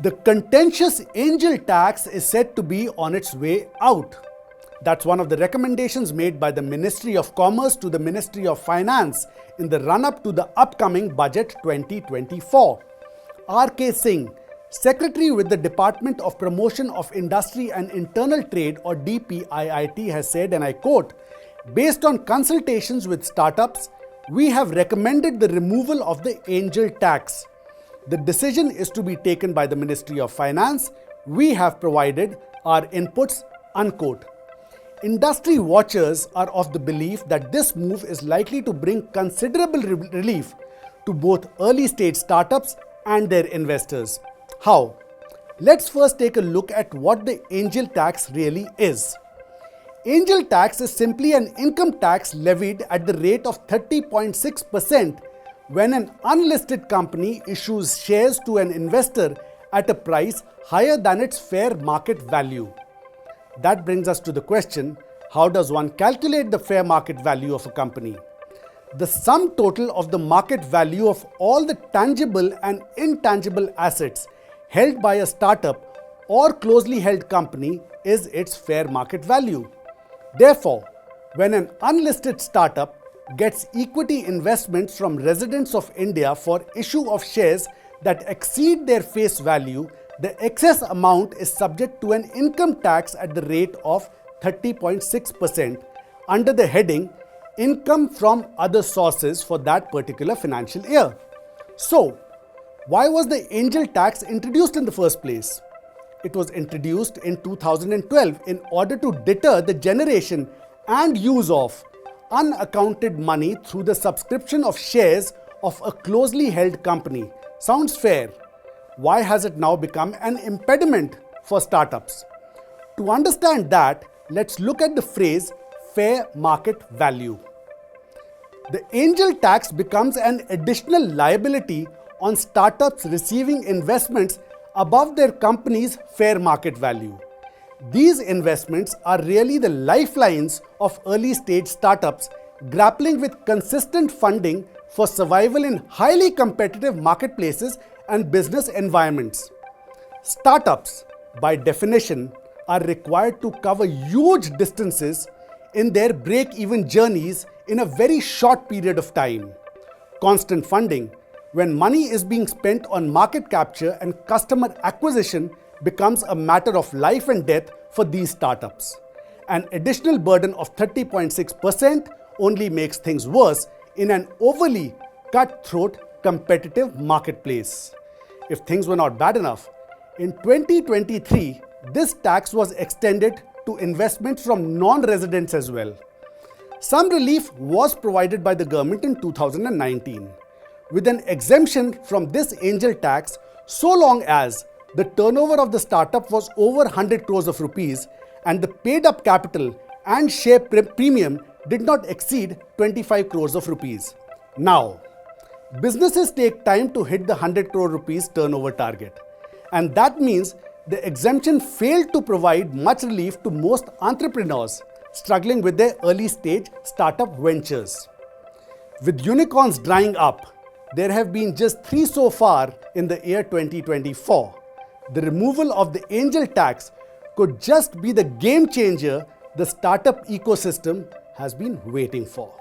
The contentious angel tax is said to be on its way out. That's one of the recommendations made by the Ministry of Commerce to the Ministry of Finance in the run-up to the upcoming Budget 2024. R.K. Singh, Secretary with the Department of Promotion of Industry and Internal Trade or DPIIT has said, and I quote, "Based on consultations with startups, we have recommended the removal of the angel tax. The decision is to be taken by the Ministry of Finance. We have provided our inputs," unquote. Industry watchers are of the belief that this move is likely to bring considerable relief to both early-stage startups and their investors. How? Let's first take a look at what the angel tax really is. Angel tax is simply an income tax levied at the rate of 30.6% when an unlisted company issues shares to an investor at a price higher than its fair market value. That brings us to the question, how does one calculate the fair market value of a company? The sum total of the market value of all the tangible and intangible assets held by a startup or closely held company is its fair market value. Therefore, when an unlisted startup gets equity investments from residents of India for issue of shares that exceed their face value, the excess amount is subject to an income tax at the rate of 30.6% under the heading Income from Other Sources for that particular financial year. So, why was the angel tax introduced in the first place? It was introduced in 2012 in order to deter the generation and use of unaccounted money through the subscription of shares of a closely held company. Sounds fair. Why has it now become an impediment for startups? To understand that, let's look at the phrase fair market value. The angel tax becomes an additional liability on startups receiving investments above their company's fair market value. These investments are really the lifelines of early-stage startups grappling with consistent funding for survival in highly competitive marketplaces and business environments. Startups, by definition, are required to cover huge distances in their break-even journeys in a very short period of time. Constant funding, when money is being spent on market capture and customer acquisition, becomes a matter of life and death for these startups. An additional burden of 30.6% only makes things worse in an overly cutthroat competitive marketplace. If things were not bad enough, in 2023, this tax was extended to investments from non-residents as well. Some relief was provided by the government in 2019, with an exemption from this angel tax so long as the turnover of the startup was over 100 crores of rupees and the paid up capital and share premium did not exceed 25 crores of rupees. Now, businesses take time to hit the 100 crore rupees turnover target, and that means the exemption failed to provide much relief to most entrepreneurs struggling with their early stage startup ventures. With unicorns drying up, there have been just 3 so far in the year 2024. The removal of the angel tax could just be the game changer the startup ecosystem has been waiting for.